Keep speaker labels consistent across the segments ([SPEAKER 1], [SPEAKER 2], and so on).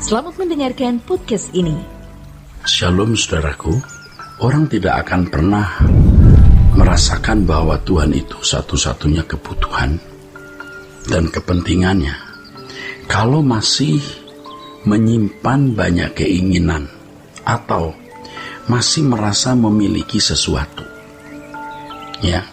[SPEAKER 1] Selamat mendengarkan podcast ini.
[SPEAKER 2] Shalom saudaraku, orang tidak akan pernah merasakan bahwa Tuhan itu satu-satunya kebutuhan dan kepentingannya kalau masih menyimpan banyak keinginan atau masih merasa memiliki sesuatu. Ya,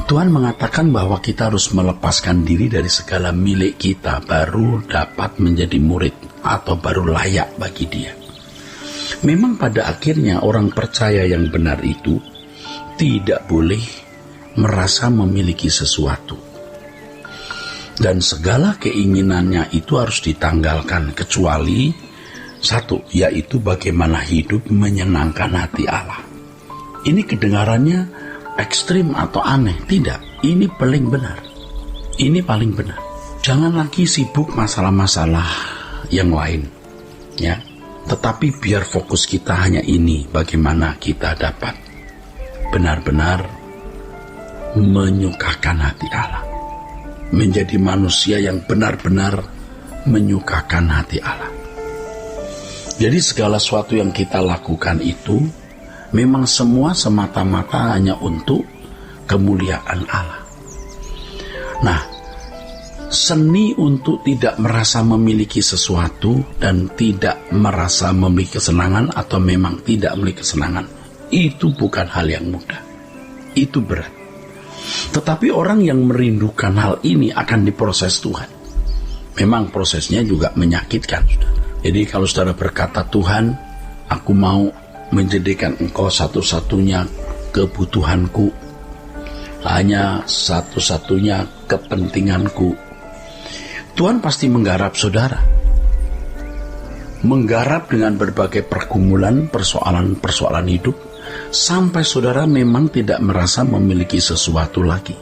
[SPEAKER 2] Tuhan mengatakan bahwa kita harus melepaskan diri dari segala milik kita baru dapat menjadi murid atau baru layak bagi Dia. Memang pada akhirnya orang percaya yang benar itu tidak boleh merasa memiliki sesuatu. Dan segala keinginannya itu harus ditanggalkan kecuali satu, yaitu bagaimana hidup menyenangkan hati Allah. Ini kedengarannya ekstrim atau aneh, tidak. Ini paling benar. Ini paling benar. Jangan lagi sibuk masalah-masalah yang lain, ya. Tetapi biar fokus kita hanya ini, bagaimana kita dapat benar-benar menyukakan hati Allah, menjadi manusia yang benar-benar menyukakan hati Allah. Jadi segala sesuatu yang kita lakukan itu memang semua semata-mata hanya untuk kemuliaan Allah. Nah, seni untuk tidak merasa memiliki sesuatu dan tidak merasa memiliki kesenangan atau memang tidak memiliki kesenangan, itu bukan hal yang mudah. Itu berat. Tetapi orang yang merindukan hal ini akan diproses Tuhan. Memang prosesnya juga menyakitkan. Jadi kalau saudara berkata, Tuhan, aku mau menjadikan Engkau satu-satunya kebutuhanku, hanya satu-satunya kepentinganku, Tuhan pasti menggarap saudara. Menggarap dengan berbagai pergumulan, persoalan-persoalan hidup, sampai saudara memang tidak merasa memiliki sesuatu lagi.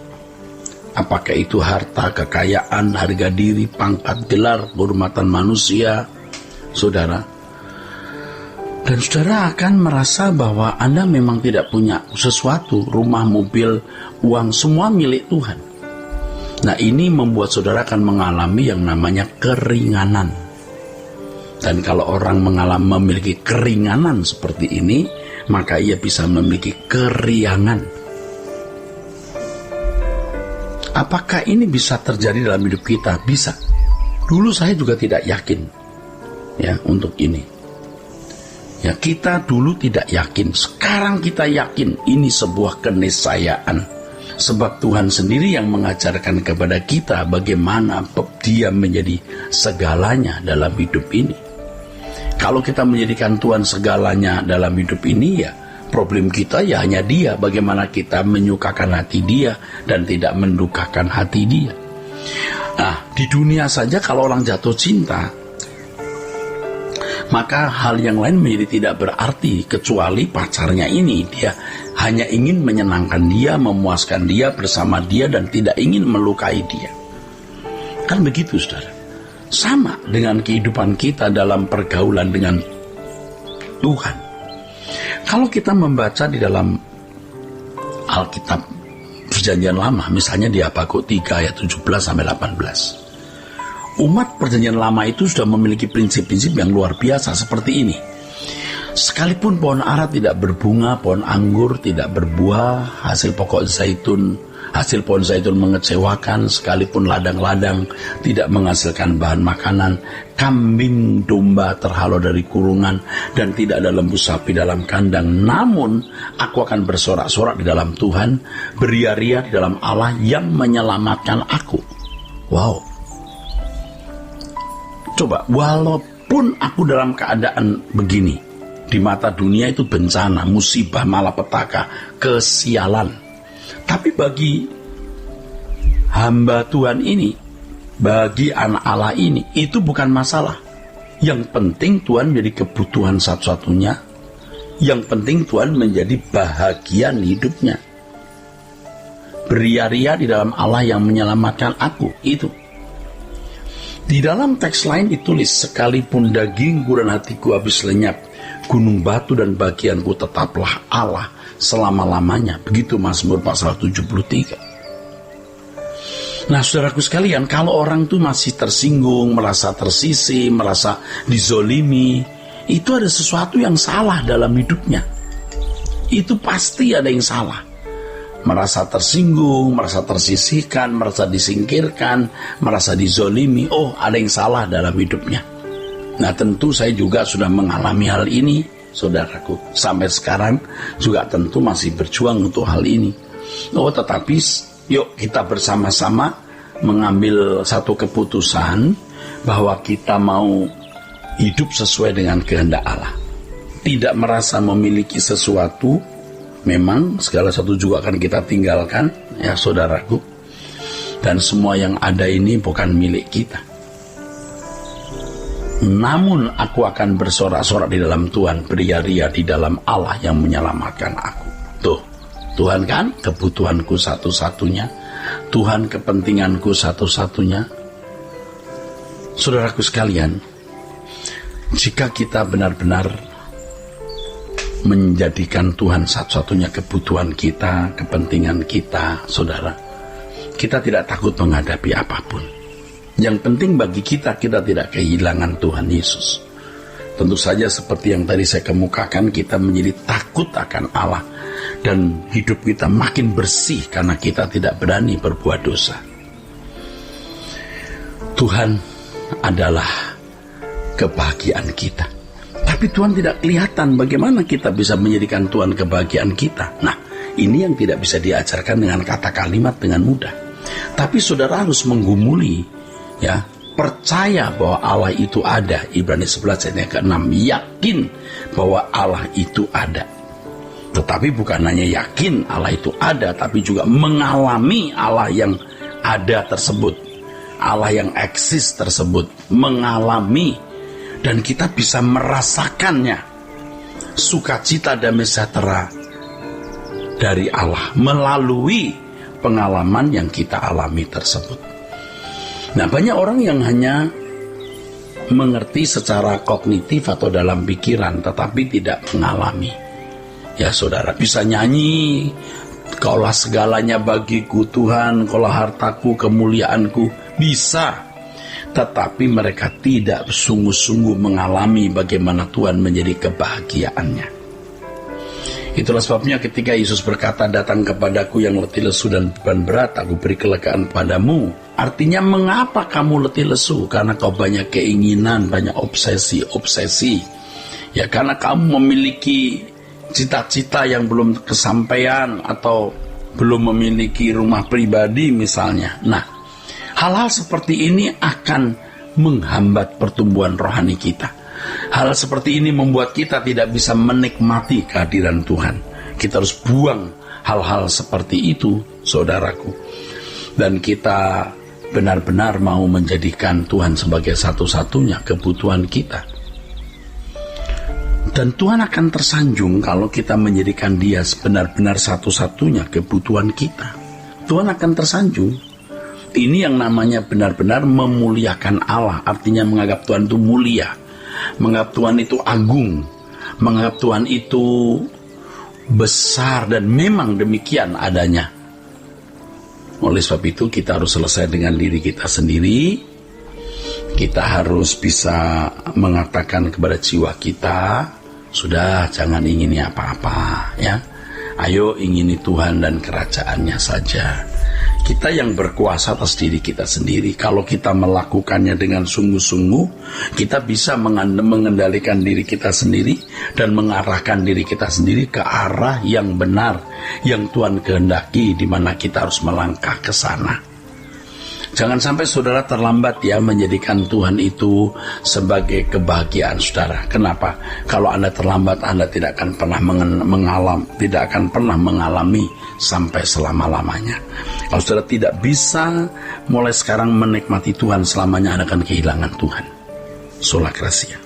[SPEAKER 2] Apakah itu harta, kekayaan, harga diri, pangkat, gelar, kehormatan manusia, saudara. Dan saudara akan merasa bahwa Anda memang tidak punya sesuatu, rumah, mobil, uang, semua milik Tuhan. Nah, ini membuat saudara akan mengalami yang namanya keringanan. Dan kalau orang memiliki keringanan seperti ini, maka ia bisa memiliki keriangan. Apakah ini bisa terjadi dalam hidup kita? Bisa. Dulu saya juga tidak yakin ya untuk ini. Ya, kita dulu tidak yakin, sekarang kita yakin ini sebuah keniscayaan. Sebab Tuhan sendiri yang mengajarkan kepada kita bagaimana Dia menjadi segalanya dalam hidup ini. Kalau kita menjadikan Tuhan segalanya dalam hidup ini, ya problem kita ya hanya Dia, bagaimana kita menyukakan hati Dia dan tidak mendukakan hati Dia. Nah, di dunia saja kalau orang jatuh cinta, maka hal yang lain menjadi tidak berarti kecuali pacarnya ini. Dia hanya ingin menyenangkan dia, memuaskan dia, bersama dia, dan tidak ingin melukai dia. Kan begitu, saudara. Sama dengan kehidupan kita dalam pergaulan dengan Tuhan. Kalau kita membaca di dalam Alkitab Perjanjian Lama, misalnya di Habakuk 3 ayat 17-18. Umat Perjanjian Lama itu sudah memiliki prinsip-prinsip yang luar biasa seperti ini. Sekalipun pohon ara tidak berbunga, pohon anggur tidak berbuah, hasil pohon zaitun mengecewakan, sekalipun ladang-ladang tidak menghasilkan bahan makanan, kambing domba terhalau dari kurungan, dan tidak ada lembu sapi dalam kandang. Namun, aku akan bersorak-sorak di dalam Tuhan, beria-ria di dalam Allah yang menyelamatkan aku. Wow. Coba, walaupun aku dalam keadaan begini, di mata dunia itu bencana, musibah, malapetaka, kesialan. Tapi bagi hamba Tuhan ini, bagi anak Allah ini, itu bukan masalah. Yang penting Tuhan menjadi kebutuhan satu-satunya. Yang penting Tuhan menjadi bahagian hidupnya. Beria-ria di dalam Allah yang menyelamatkan aku, itu. Di dalam teks lain ditulis, sekalipun dagingku dan hatiku habis lenyap, gunung batu dan bagianku tetaplah Allah selama-lamanya. Begitu Mazmur pasal 73. Nah, saudaraku sekalian, kalau orang tuh masih tersinggung, merasa tersisih, merasa dizolimi, itu ada sesuatu yang salah dalam hidupnya. Itu pasti ada yang salah. Merasa tersinggung, merasa tersisihkan, merasa disingkirkan, merasa dizolimi, ada yang salah dalam hidupnya. Nah, tentu saya juga sudah mengalami hal ini, saudaraku. Sampai sekarang juga tentu masih berjuang untuk hal ini. Tetapi yuk kita bersama-sama mengambil satu keputusan bahwa kita mau hidup sesuai dengan kehendak Allah. Tidak merasa memiliki sesuatu, memang segala sesuatu juga akan kita tinggalkan, ya saudaraku. Dan semua yang ada ini bukan milik kita. Namun aku akan bersorak-sorak di dalam Tuhan, beria-ria di dalam Allah yang menyelamatkan aku. Tuh, Tuhan kan kebutuhanku satu-satunya, Tuhan kepentinganku satu-satunya. Saudaraku sekalian, jika kita benar-benar menjadikan Tuhan satu-satunya kebutuhan kita, kepentingan kita, saudara, kita tidak takut menghadapi apapun. Yang penting bagi kita tidak kehilangan Tuhan Yesus. Tentu saja seperti yang tadi saya kemukakan, kita menjadi takut akan Allah. Dan hidup kita makin bersih karena kita tidak berani berbuat dosa. Tuhan adalah kebahagiaan kita. Tapi Tuhan tidak kelihatan. Bagaimana kita bisa menjadikan Tuhan kebahagiaan kita? Nah, ini yang tidak bisa diajarkan dengan kata kalimat dengan mudah. Tapi saudara harus menggumuli, ya, percaya bahwa Allah itu ada. Ibrani 11 ayat ke-6, yakin bahwa Allah itu ada. Tetapi bukan hanya yakin Allah itu ada, tapi juga mengalami Allah yang ada tersebut, Allah yang eksis tersebut, mengalami, dan kita bisa merasakannya, sukacita damai sejahtera dari Allah melalui pengalaman yang kita alami tersebut. Nah, banyak orang yang hanya mengerti secara kognitif atau dalam pikiran, tetapi tidak mengalami. Ya saudara, bisa nyanyi, kaulah segalanya bagiku Tuhan, kaulah hartaku, kemuliaanku, bisa. Tetapi mereka tidak sungguh-sungguh mengalami bagaimana Tuhan menjadi kebahagiaannya. Itulah sebabnya ketika Yesus berkata, datang kepadaku yang letih lesu dan beban berat, aku beri kelegaan padamu. Artinya, mengapa kamu letih lesu? Karena kau banyak keinginan, banyak obsesi. Ya, karena kamu memiliki cita-cita yang belum kesampaian atau belum memiliki rumah pribadi misalnya. Nah, hal-hal seperti ini akan menghambat pertumbuhan rohani kita. Hal seperti ini membuat kita tidak bisa menikmati kehadiran Tuhan. Kita harus buang hal-hal seperti itu, saudaraku. Dan kita benar-benar mau menjadikan Tuhan sebagai satu-satunya kebutuhan kita. Dan Tuhan akan tersanjung kalau kita menjadikan Dia benar-benar satu-satunya kebutuhan kita. Tuhan akan tersanjung. Ini yang namanya benar-benar memuliakan Allah. Artinya menganggap Tuhan itu mulia, menganggap Tuhan itu agung, menganggap Tuhan itu besar, dan memang demikian adanya. Oleh sebab itu kita harus selesai dengan diri kita sendiri. Kita harus bisa mengatakan kepada jiwa kita, sudah, jangan ingini apa-apa, ya. Ayo ingini Tuhan dan kerajaannya saja. Kita yang berkuasa atas diri kita sendiri. Kalau kita melakukannya dengan sungguh-sungguh, kita bisa mengendalikan diri kita sendiri dan mengarahkan diri kita sendiri ke arah yang benar, yang Tuhan kehendaki, di mana kita harus melangkah ke sana. Jangan sampai saudara terlambat ya menjadikan Tuhan itu sebagai kebahagiaan saudara. Kenapa? Kalau Anda terlambat, Anda tidak akan pernah mengalami sampai selama-lamanya. Kalau saudara tidak bisa mulai sekarang menikmati Tuhan selamanya, Anda akan kehilangan Tuhan. Sola Gracia.